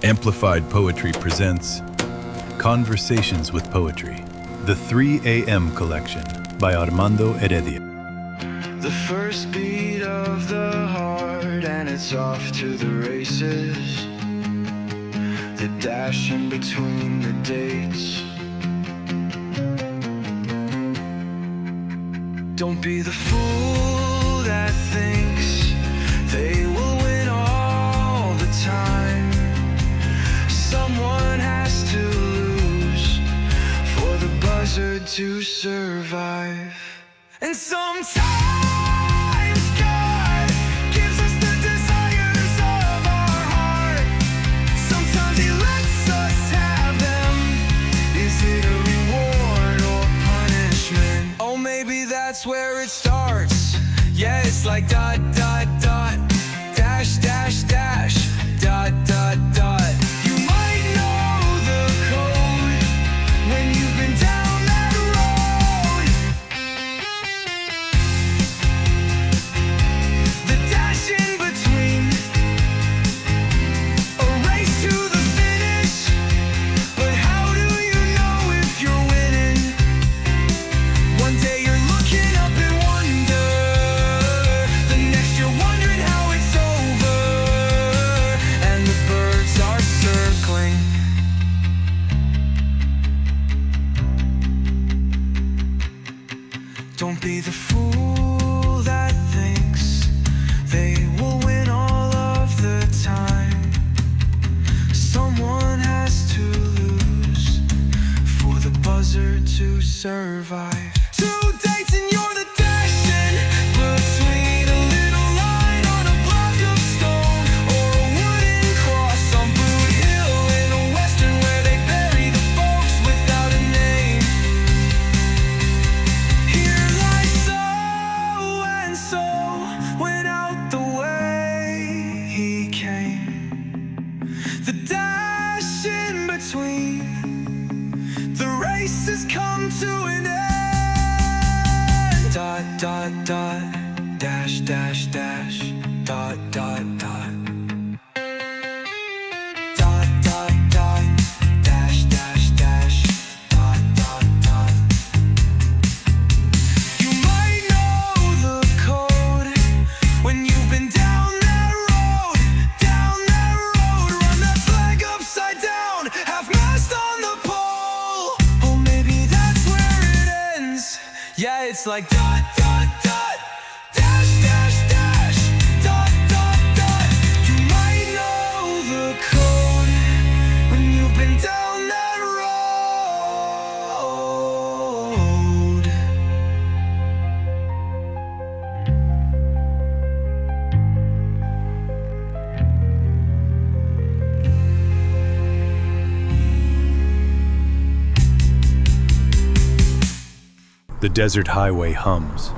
Amplified Poetry presents Conversations with Poetry, the 3 a.m. collection by Armando Heredia. The first beat of the heart and it's off to the races. The dash in between the dates. Don't be the fool that thinks they will win all the time. Someone has to lose for the buzzard to survive. And sometimes God gives us the desires of our heart. Sometimes He lets us have them. Is it a reward or punishment? Oh, maybe that's where it starts. Yeah, it's like dot, dot, dot, dash, dash, dash, dot, dot, dot. You might know the code when you've been down that road. The dash in between, a race to the finish. But how do you know if you're winning? One day you're looking up and wonder, the next you're wondering how it's over, and the birds are circling. Don't be the fool that thinks they will win all of the time. Someone has to lose for the buzzard to survive. 2 dates and you're the dashing between a little line on a block of stone or a wooden cross on Boot Hill in a western where they bury the folks without a name. Here lies so and so went out the way he came. The dash in between, the race has come to an end. Dot, dot, dot, dash, dash, dash, dot, dot, dot. Dot, dot, dot, dash, dash, dash, dot, dot, dot. You might know the code when you've been down that road, down that road. Run that flag upside down, half mast on the pole. Oh, maybe that's where it ends. Yeah, it's like dot, dot, dot, dash, dash, dash, dot, dot, dot. You might know the code when you've been down that road. The desert highway hums.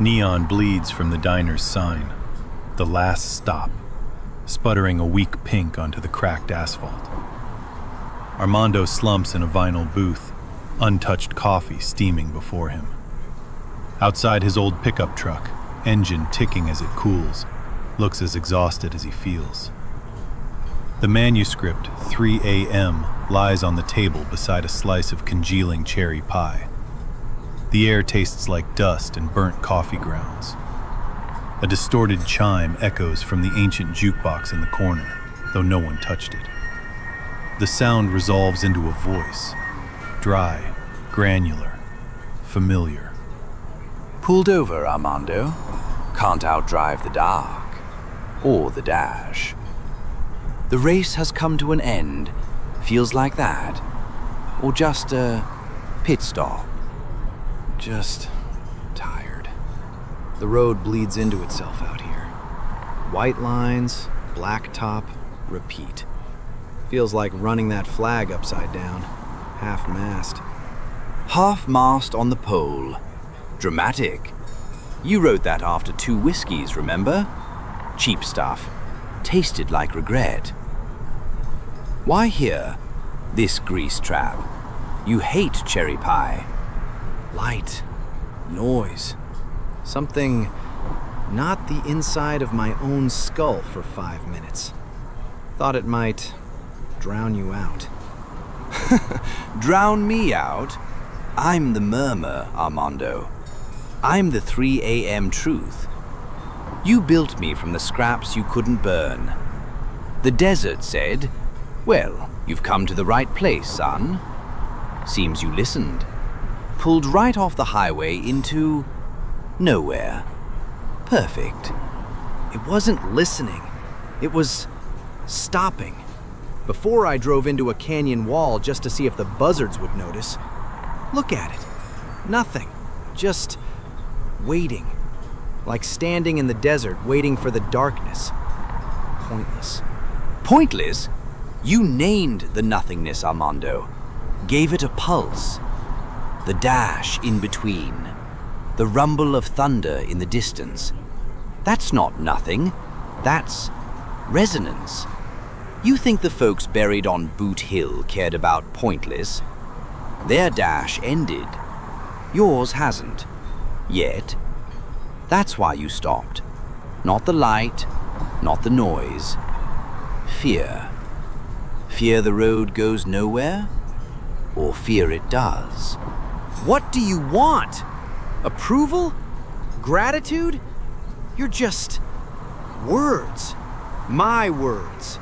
Neon bleeds from the diner's sign. The last stop, sputtering a weak pink onto the cracked asphalt. Armando slumps in a vinyl booth, untouched coffee steaming before him. Outside his old pickup truck, engine ticking as it cools, looks as exhausted as he feels. The manuscript, 3 a.m., lies on the table beside a slice of congealing cherry pie. The air tastes like dust and burnt coffee grounds. A distorted chime echoes from the ancient jukebox in the corner, though no one touched it. The sound resolves into a voice, dry, granular, familiar. Pulled over, Armando. Can't outdrive the dark. Or the dash. The race has come to an end. Feels like that. Or just a pit stop. Just tired. The road bleeds into itself out here. White lines, black top, repeat. Feels like running that flag upside down, half-mast. Half-mast on the pole. Dramatic. You wrote that after 2 whiskeys, remember? Cheap stuff. Tasted like regret. Why here? This grease trap. You hate cherry pie. Light. Noise. Something not the inside of my own skull for 5 minutes. Thought it might drown you out. Drown me out? I'm the murmur, Armando. I'm the 3 a.m. truth. You built me from the scraps you couldn't burn. The desert said, "Well, you've come to the right place, son." Seems you listened. Pulled right off the highway into nowhere. Perfect. It wasn't listening. It was stopping. Before I drove into a canyon wall just to see if the buzzards would notice. Look at it. Nothing. Just waiting. Like standing in the desert waiting for the darkness. Pointless. Pointless? You named the nothingness, Armando. Gave it a pulse. The dash in between. The rumble of thunder in the distance. That's not nothing. That's resonance. You think the folks buried on Boot Hill cared about pointless? Their dash ended. Yours hasn't. Yet. That's why you stopped. Not the light, not the noise. Fear. Fear the road goes nowhere? Or fear it does? What do you want? Approval? Gratitude? You're just words. My words.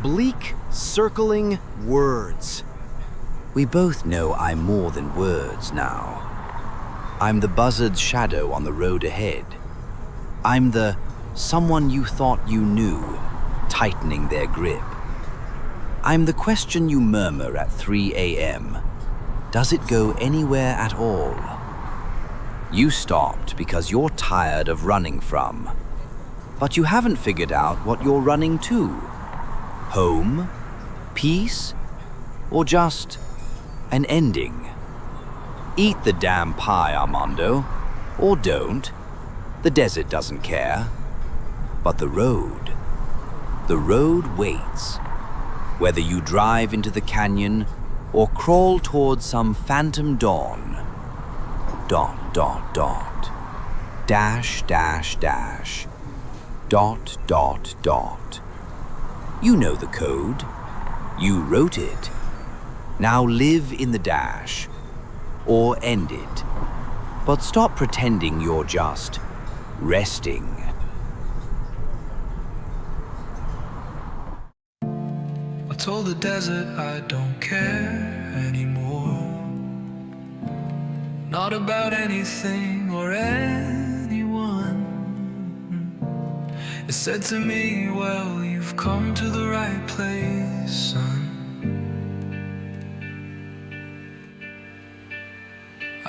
Bleak, circling words. We both know I'm more than words now. I'm the buzzard's shadow on the road ahead. I'm the someone you thought you knew, tightening their grip. I'm the question you murmur at 3 a.m. Does it go anywhere at all? You stopped because you're tired of running from. But you haven't figured out what you're running to. Home? Peace? Or just an ending? Eat the damn pie, Armando. Or don't. The desert doesn't care. But the road waits. Whether you drive into the canyon or crawl towards some phantom dawn. Dot, dot, dot. Dash, dash, dash. Dot, dot, dot. You know the code. You wrote it. Now live in the dash. Or end it. But stop pretending you're just resting. I told the desert I don't care anymore. Not about anything or anyone. It said to me, well, you've come to the right place, son.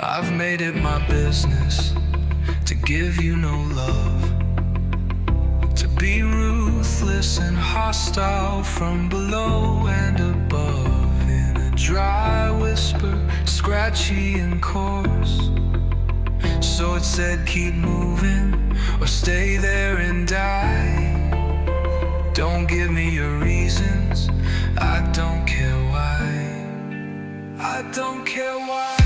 I've made it my business to give you no love, to be ruthless and hostile from below and above, in a dry whisper, scratchy and coarse. So it said keep moving or stay there and die. Don't give me your reasons, I don't care why. I don't care why.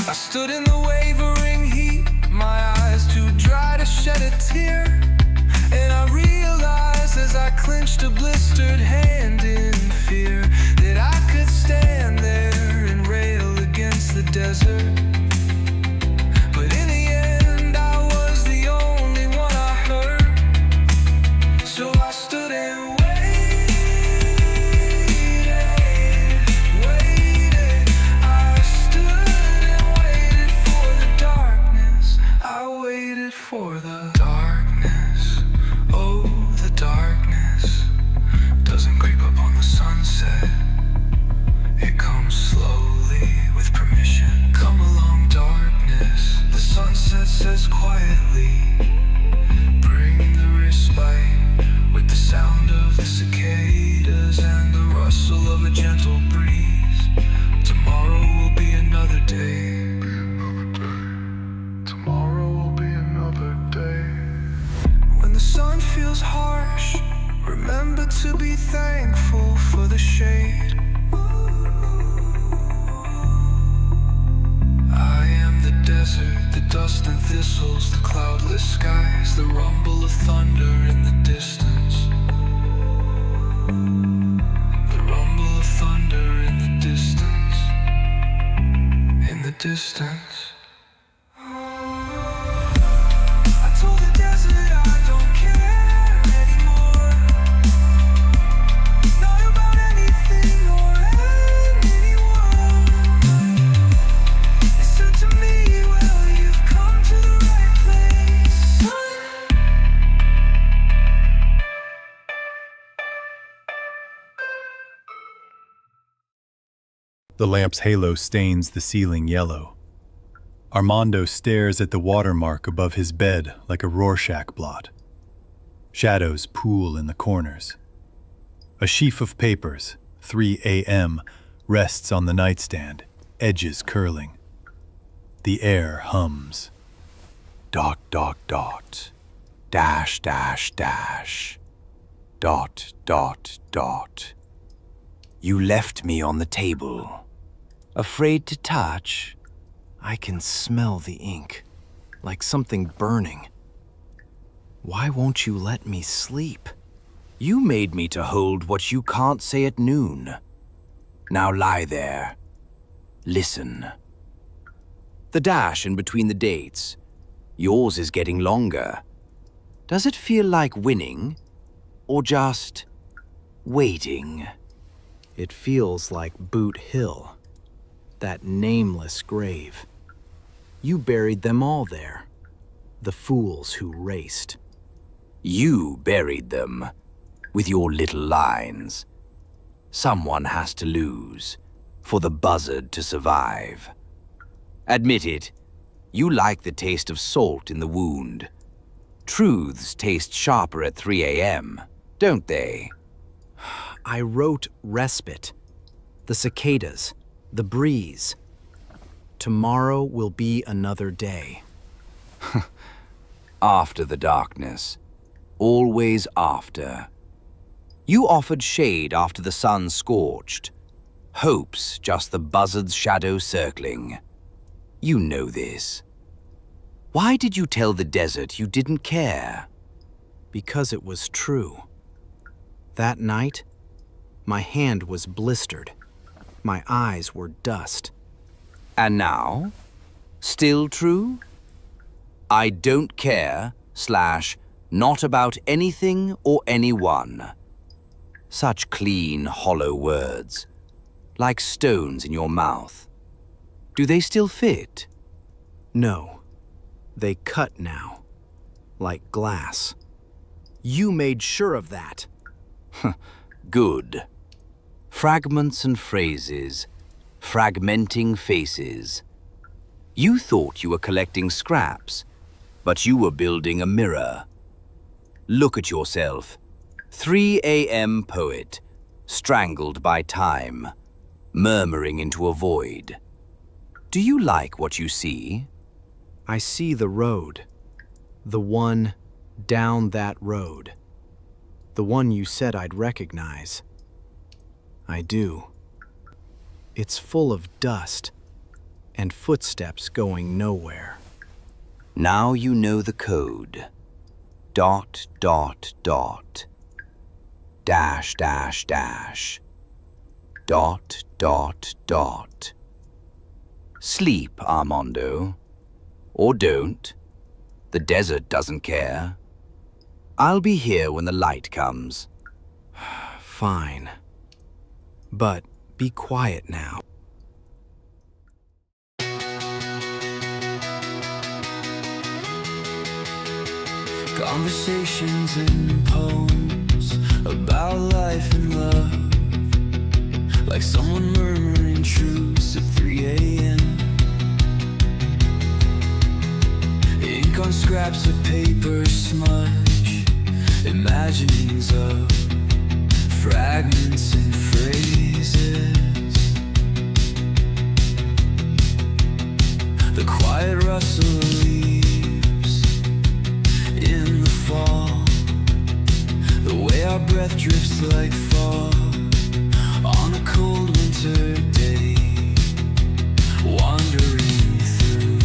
I stood in the wavering heat, my eyes too dry to shed a tear. And I realized as I clenched a blistered hand in fear that I could stand there and rail against the desert. But in the end I was the only one I heard. So I stood and waited. I stood and waited for the darkness. I waited for the darkness. Oh, the darkness doesn't creep up on the sunset. It comes slowly with permission. Come along, darkness. The sunset says quietly, bring the respite with the sound of the cicadas and the rustle of a gentle breeze. Tomorrow will be another day. Tomorrow will be another day. When the sun feels harsh, remember to be thankful for the shade. I am the desert, the dust and thistles, the cloudless skies, the rumble of thunder in the distance. The rumble of thunder in the distance. In the distance. I told the desert I don't care anymore. Not about anything or anyone. It said to me, well, you've come to the right place, son. The lamp's halo stains the ceiling yellow. Armando stares at the watermark above his bed like a Rorschach blot. Shadows pool in the corners. A sheaf of papers, 3 a.m., rests on the nightstand, edges curling. The air hums. Dot, dot, dot. Dash, dash, dash. Dot, dot, dot. You left me on the table. Afraid to touch? I can smell the ink, like something burning. Why won't you let me sleep? You made me to hold what you can't say at noon. Now lie there. Listen. The dash in between the dates. Yours is getting longer. Does it feel like winning? Or just waiting? It feels like Boot Hill, that nameless grave. You buried them all there, the fools who raced. You buried them with your little lines. Someone has to lose for the buzzard to survive. Admit it, you like the taste of salt in the wound. Truths taste sharper at 3 a.m., don't they? I wrote respite, the cicadas, the breeze. Tomorrow will be another day. After the darkness. Always after. You offered shade after the sun scorched. Hope's just the buzzard's shadow circling. You know this. Why did you tell the desert you didn't care? Because it was true. That night, my hand was blistered. My eyes were dust. And now? Still true? I don't care / not about anything or anyone. Such clean, hollow words. Like stones in your mouth. Do they still fit? No, they cut now, like glass. You made sure of that. Good. Fragments and phrases, fragmenting faces. You thought you were collecting scraps, but you were building a mirror. Look at yourself. 3 a.m. poet, strangled by time, murmuring into a void. Do you like what you see? I see the road. The one down that road. The one you said I'd recognize. I do. It's full of dust and footsteps going nowhere. Now you know the code. Dot, dot, dot. Dash, dash, dash. Dot, dot, dot. Sleep, Armando. Or don't. The desert doesn't care. I'll be here when the light comes. Fine. But be quiet now. Conversations and poems about life and love, like someone murmuring truths at 3 a.m. Ink on scraps of paper smudge, imaginings of fragments and phrases. The quiet rustle of leaves in the fall, the way our breath drifts like fog on a cold winter day, wandering through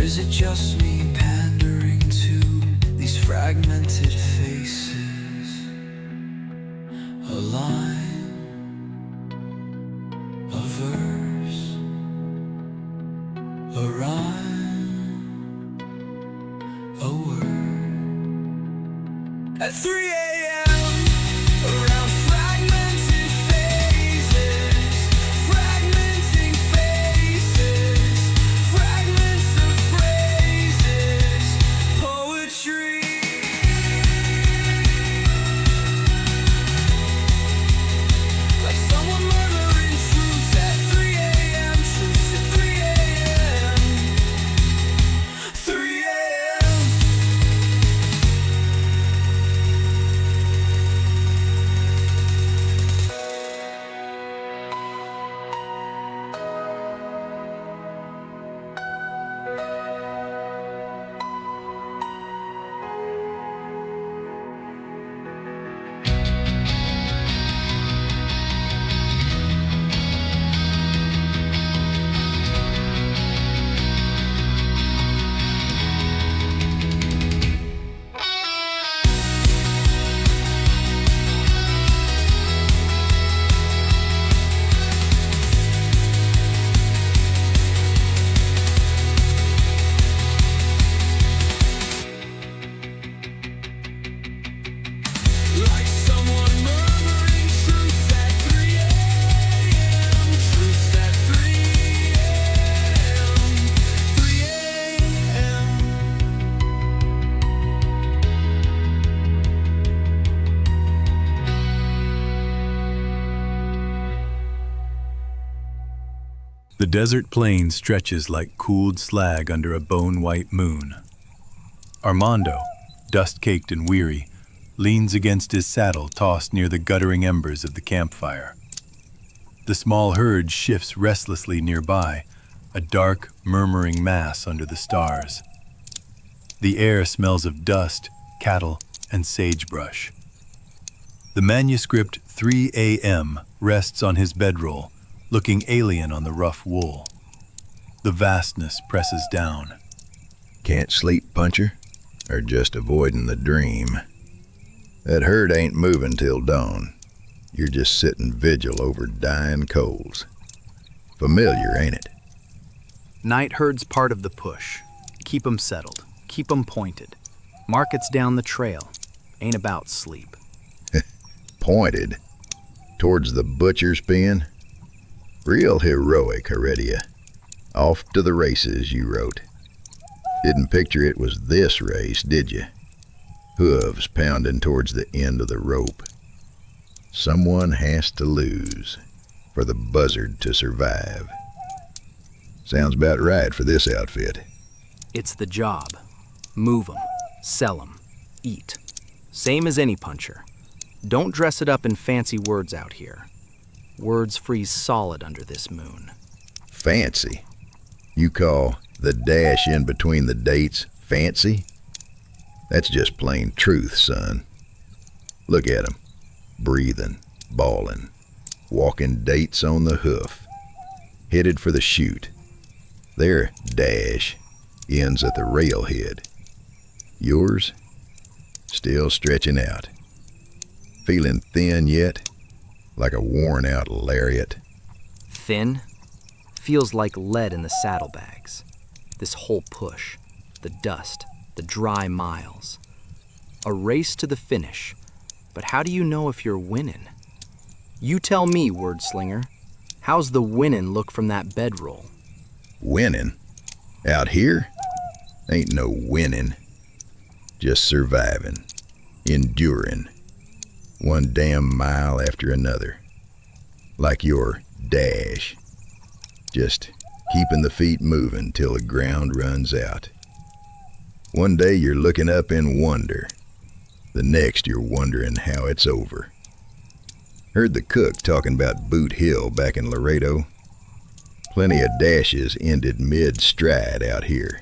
is it just me pandering to these fragmented faces? A line, a verse, a rhyme, a word. At 3 a.m. around fragmented phases, fragmenting faces, fragments of phrases, poetry. Like someone murmuring truths at 3 a.m., truths at 3 a.m., 3 a.m. Like someone murmuring truths at 3 a.m., truths at 3 a.m., 3 a.m. The desert plain stretches like cooled slag under a bone-white moon. Armando, dust-caked and weary, leans against his saddle tossed near the guttering embers of the campfire. The small herd shifts restlessly nearby, a dark, murmuring mass under the stars. The air smells of dust, cattle, and sagebrush. The manuscript 3 a.m. rests on his bedroll, looking alien on the rough wool. The vastness presses down. Can't sleep, Puncher? Or just avoiding the dream? That herd ain't moving till dawn. You're just sitting vigil over dying coals. Familiar, ain't it? Night herd's part of the push. Keep 'em settled. Keep 'em pointed. Markets down the trail. Ain't about sleep. Pointed. Towards the butcher's pen? Real heroic, Heredia. Off to the races, you wrote. Didn't picture it was this race, did you? Hooves pounding towards the end of the rope. Someone has to lose for the buzzard to survive. Sounds about right for this outfit. It's the job. Move 'em. Sell 'em. Eat. Same as any puncher. Don't dress it up in fancy words out here. Words freeze solid under this moon. Fancy? You call the dash in between the dates fancy? That's just plain truth, son. Look at 'em. Breathing, bawling, walking dates on the hoof, headed for the chute. Their dash ends at the railhead. Yours, still stretching out. Feeling thin yet, like a worn-out lariat. Thin? Feels like lead in the saddlebags. This whole push, the dust, the dry miles. A race to the finish. But how do you know if you're winning? You tell me, word slinger. How's the winning look from that bedroll? Winning? Out here? Ain't no winning. Just surviving. Enduring. One damn mile after another. Like your dash. Just keeping the feet moving till the ground runs out. One day you're looking up in wonder. The next you're wondering how it's over. Heard the cook talking about Boot Hill back in Laredo. Plenty of dashes ended mid-stride out here.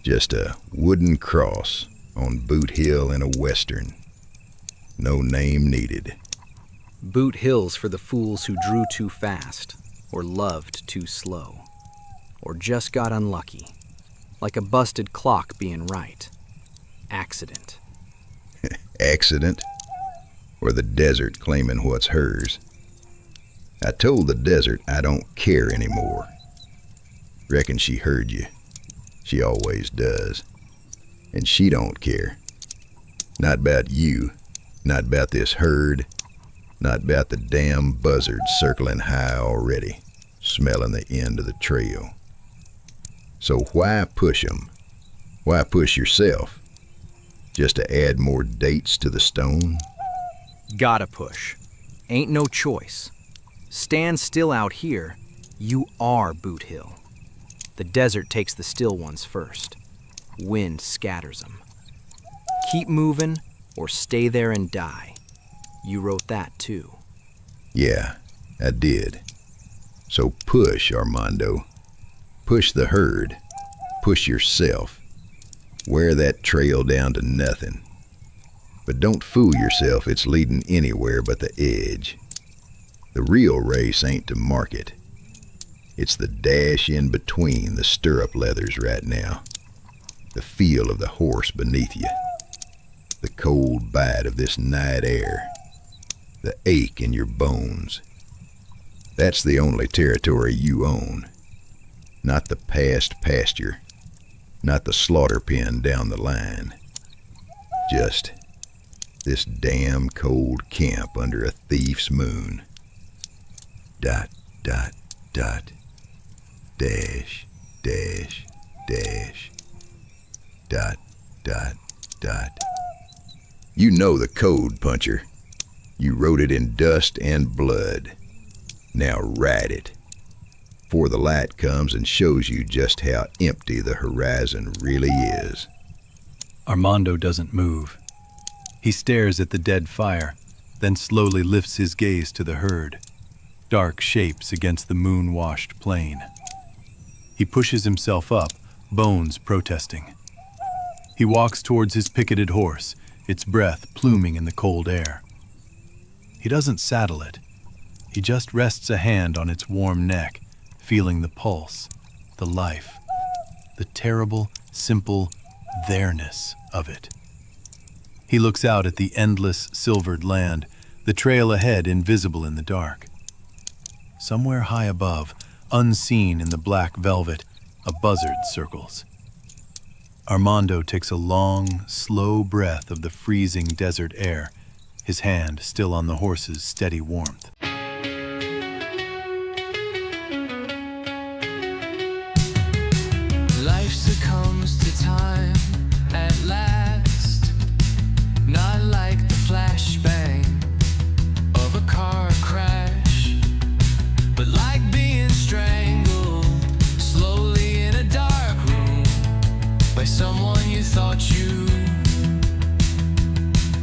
Just a wooden cross on Boot Hill in a western. No name needed. Boot Hills for the fools who drew too fast, or loved too slow, or just got unlucky. like a busted clock being right. Accident. Accident? Or the desert claiming what's hers? I told the desert I don't care anymore. Reckon she heard you. She always does. And she don't care. Not about you, not about this herd, not about the damn buzzards circling high already, smelling the end of the trail. So why push 'em? Why push yourself? Just to add more dates to the stone? Gotta push. Ain't no choice. Stand still out here, you are Boot Hill. The desert takes the still ones first. Wind scatters them. Keep moving or stay there and die. You wrote that too. Yeah, I did. So push, Armando. Push the herd. Push yourself. Wear that trail down to nothing. But don't fool yourself it's leading anywhere but the edge. The real race ain't to market. It's the dash in between the stirrup leathers right now. The feel of the horse beneath you. The cold bite of this night air. The ache in your bones. That's the only territory you own. Not the past pasture. Not the slaughter pen down the line. Just this damn cold camp under a thief's moon. Dot, dot, dot. Dash, dash, dash. Dot, dot, dot. You know the code, Puncher. You wrote it in dust and blood. Now write it. Before the light comes and shows you just how empty the horizon really is. Armando doesn't move. He stares at the dead fire, then slowly lifts his gaze to the herd, dark shapes against the moon-washed plain. He pushes himself up, bones protesting. He walks towards his picketed horse, its breath pluming in the cold air. He doesn't saddle it. He just rests a hand on its warm neck, feeling the pulse, the life, the terrible, simple there-ness of it. He looks out at the endless, silvered land, the trail ahead invisible in the dark. Somewhere high above, unseen in the black velvet, a buzzard circles. Armando takes a long, slow breath of the freezing desert air, his hand still on the horse's steady warmth. Life succumbs to time at last, not like the flashbang of a car crash, but like being strangled slowly in a dark room by someone you thought you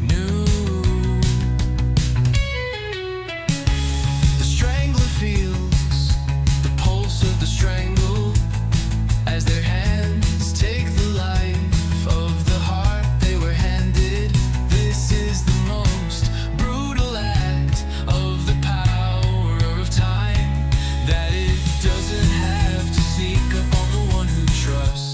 knew. The strangler feels the pulse of the strangled as their hands take the life of the heart they were handed. This is the most brutal act of the power of time, that it doesn't have to sneak up on the one who trusts.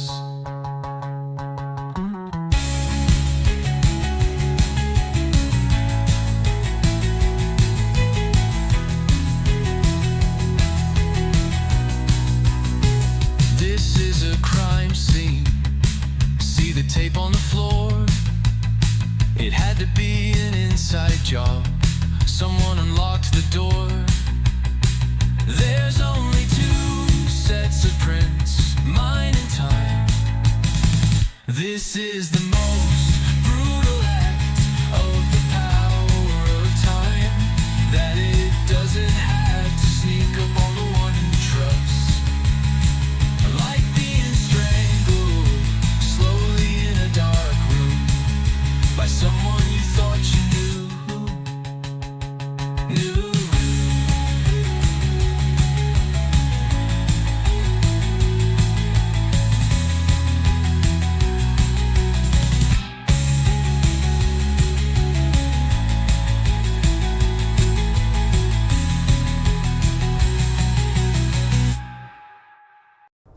This is a crime scene. See the tape on the floor? It had to be an inside job. Someone unlocked the door. There's only two sets of prints, mine and time. This is the most brutal act of the power of time, that it doesn't have to sneak up on the one who trusts. Like being strangled slowly in a dark room by someone you thought you knew.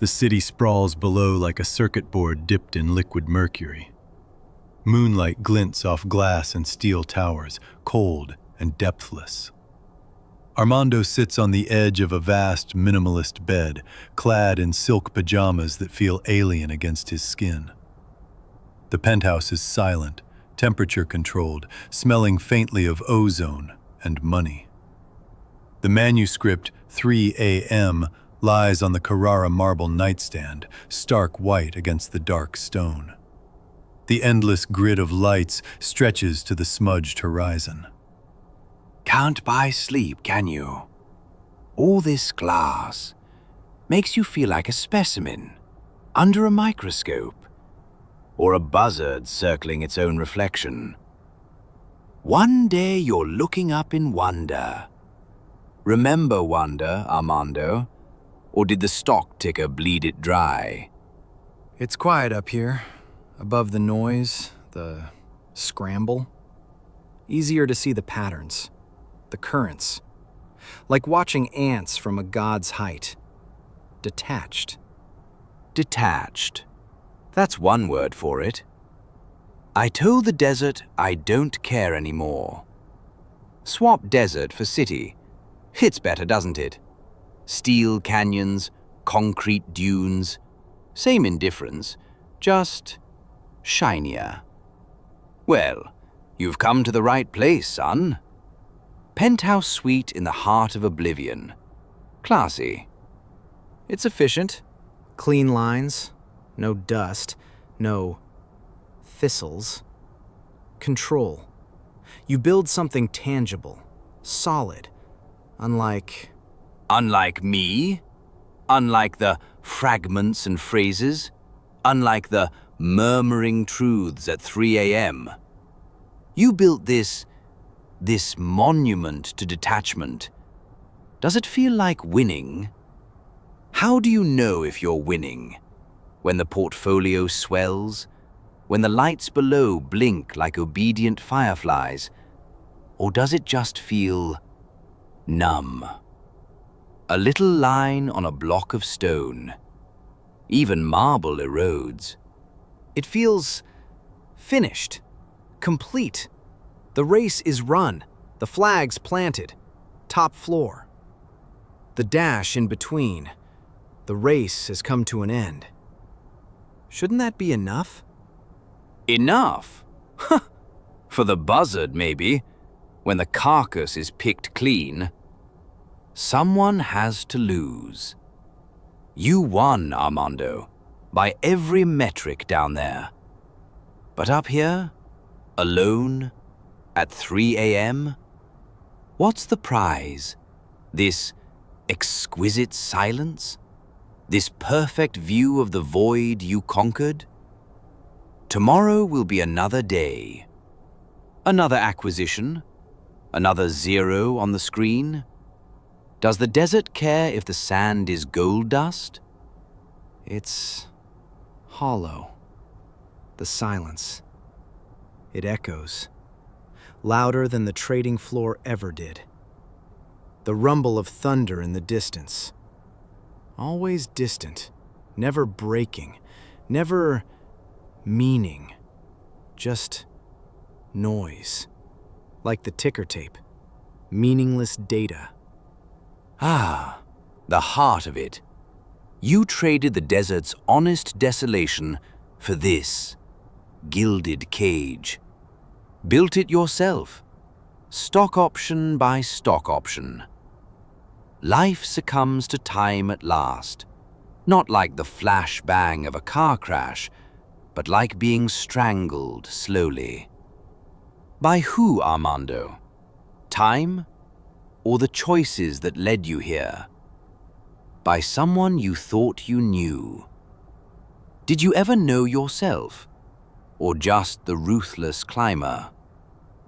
The city sprawls below like a circuit board dipped in liquid mercury. Moonlight glints off glass and steel towers, cold and depthless. Armando sits on the edge of a vast minimalist bed, clad in silk pajamas that feel alien against his skin. The penthouse is silent, temperature-controlled, smelling faintly of ozone and money. The manuscript 3 a.m. lies on the Carrara marble nightstand, stark white against the dark stone. The endless grid of lights stretches to the smudged horizon. Can't buy sleep, can you? All this glass makes you feel like a specimen under a microscope, or a buzzard circling its own reflection. One day you're looking up in wonder. Remember wonder, Armando? Or did the stock ticker bleed it dry? It's quiet up here, above the noise, the scramble. Easier to see the patterns, the currents. Like watching ants from a god's height. Detached. Detached. That's one word for it. I told the desert I don't care anymore. Swap desert for city. It's better, doesn't it? Steel canyons, concrete dunes. Same indifference, just shinier. Well, you've come to the right place, son. Penthouse suite in the heart of oblivion. Classy. It's efficient. Clean lines. No dust. No thistles. Control. You build something tangible, solid, unlike me? Unlike the fragments and phrases? Unlike the murmuring truths at 3 a.m.? You built this monument to detachment. Does it feel like winning? How do you know if you're winning? When the portfolio swells? When the lights below blink like obedient fireflies? Or does it just feel numb? A little line on a block of stone. Even marble erodes. It feels finished, complete. The race is run, the flag's planted, top floor. The dash in between. The race has come to an end. Shouldn't that be enough? Enough? For the buzzard, maybe, when the carcass is picked clean. Someone has to lose. You won, Armando, by every metric down there. But up here, alone, at 3 a.m., what's the prize? This exquisite silence? This perfect view of the void you conquered? Tomorrow will be another day. Another acquisition? Another zero on the screen? Does the desert care if the sand is gold dust? It's hollow. The silence. It echoes. Louder than the trading floor ever did. The rumble of thunder in the distance. Always distant, never breaking, never meaning. Just noise. Like the ticker tape. Meaningless data. Ah, the heart of it. You traded the desert's honest desolation for this gilded cage. Built it yourself, stock option by stock option. Life succumbs to time at last, not like the flash bang of a car crash, but like being strangled slowly. By who, Armando? Time? Or the choices that led you here? By someone you thought you knew. Did you ever know yourself? Or just the ruthless climber?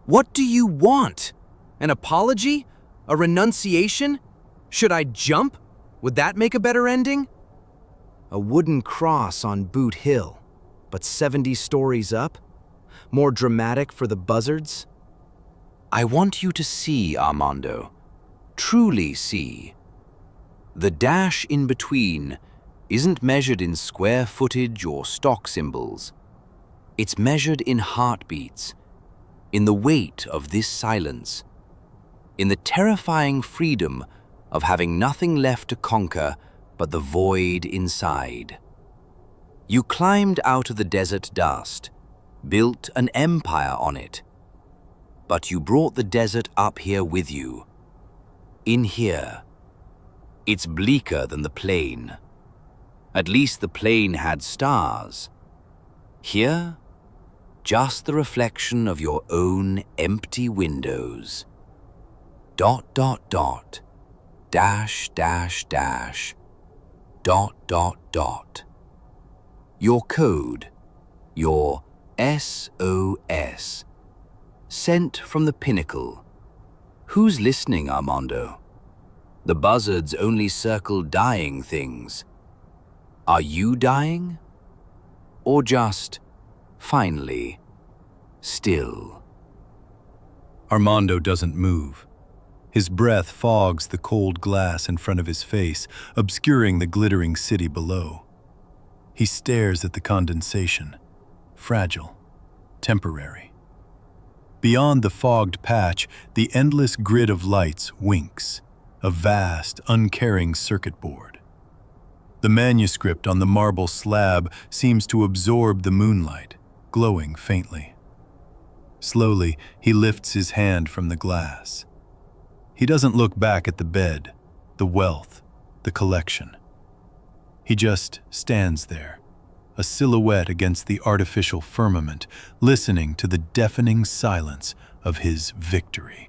What do you want? An apology? A renunciation? Should I jump? Would that make a better ending? A wooden cross on Boot Hill, but 70 stories up? More dramatic for the buzzards? I want you to see, Armando. Truly see. The dash in between isn't measured in square footage or stock symbols. It's measured in heartbeats, in the weight of this silence, in the terrifying freedom of having nothing left to conquer but the void inside. You climbed out of the desert dust, built an empire on it, but you brought the desert up here with you. In here, it's bleaker than the plain. At least the plain had stars. Here, just the reflection of your own empty windows. ... dash, dash, dash, ... Your code, your SOS, sent from the pinnacle. Who's listening, Armando? The buzzards only circle dying things. Are you dying? Or just, finally, still? Armando doesn't move. His breath fogs the cold glass in front of his face, obscuring the glittering city below. He stares at the condensation, fragile, temporary. Beyond the fogged patch, the endless grid of lights winks, a vast, uncaring circuit board. The manuscript on the marble slab seems to absorb the moonlight, glowing faintly. Slowly, he lifts his hand from the glass. He doesn't look back at the bed, the wealth, the collection. He just stands there, a silhouette against the artificial firmament, listening to the deafening silence of his victory.